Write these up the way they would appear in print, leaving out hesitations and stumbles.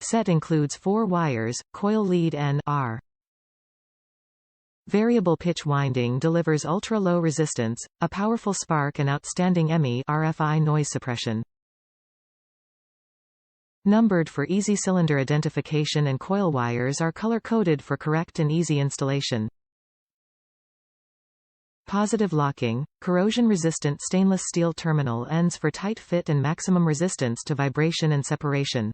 Set includes 4 wires, Coil Lead N R. Variable pitch winding delivers ultra-low resistance, a powerful spark and outstanding ME RFI noise suppression. Numbered for easy cylinder identification, and coil wires are color-coded for correct and easy installation. Positive locking, corrosion-resistant stainless steel terminal ends for tight fit and maximum resistance to vibration and separation.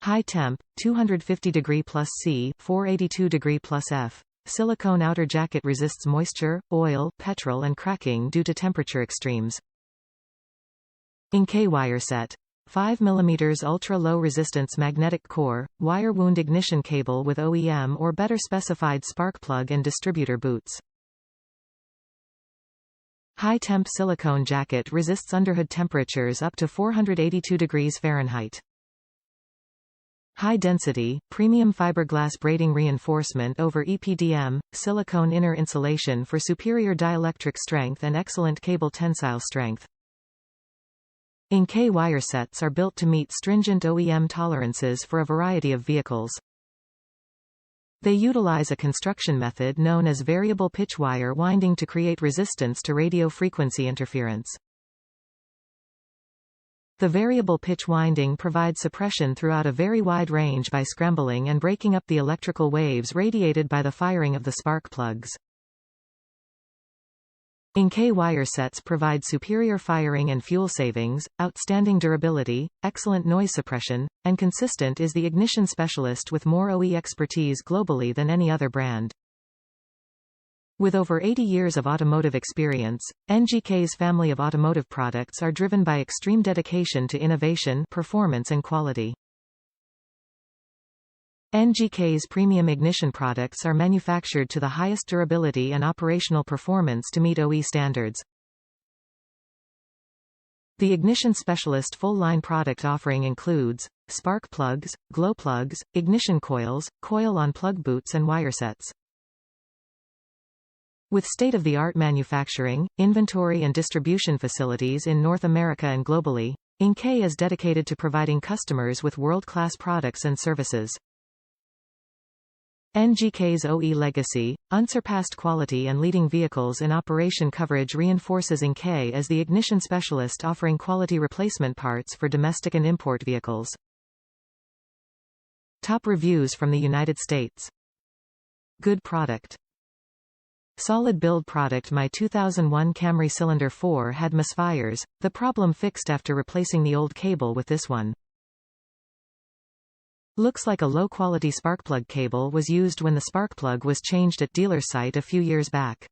High-temp, 250° plus C, 482° plus F. Silicone outer jacket resists moisture, oil, petrol and cracking due to temperature extremes. NGK Wire Set. 5 mm ultra-low resistance magnetic core, wire wound ignition cable with OEM or better specified spark plug and distributor boots. High-temp silicone jacket resists underhood temperatures up to 482° Fahrenheit. High-density, premium fiberglass braiding reinforcement over EPDM, silicone inner insulation for superior dielectric strength and excellent cable tensile strength. NGK wire sets are built to meet stringent OEM tolerances for a variety of vehicles. They utilize a construction method known as variable pitch wire winding to create resistance to radio frequency interference. The variable pitch winding provides suppression throughout a very wide range by scrambling and breaking up the electrical waves radiated by the firing of the spark plugs. NGK wire sets provide superior firing and fuel savings, outstanding durability, excellent noise suppression, and consistent is the ignition specialist with more OE expertise globally than any other brand. With over 80 years of automotive experience, NGK's family of automotive products are driven by extreme dedication to innovation, performance and quality. NGK's premium ignition products are manufactured to the highest durability and operational performance to meet OE standards. The Ignition Specialist full-line product offering includes spark plugs, glow plugs, ignition coils, coil-on-plug boots and wire sets. With state-of-the-art manufacturing, inventory and distribution facilities in North America and globally, NGK is dedicated to providing customers with world-class products and services. NGK's OE legacy, unsurpassed quality and leading vehicles in operation coverage reinforces NGK as the ignition specialist offering quality replacement parts for domestic and import vehicles. Top reviews from the United States. Good product. Solid build product. My 2001 Camry Cylinder 4 had misfires, the problem fixed after replacing the old cable with this one. Looks like a low-quality spark plug cable was used when the spark plug was changed at dealer site a few years back.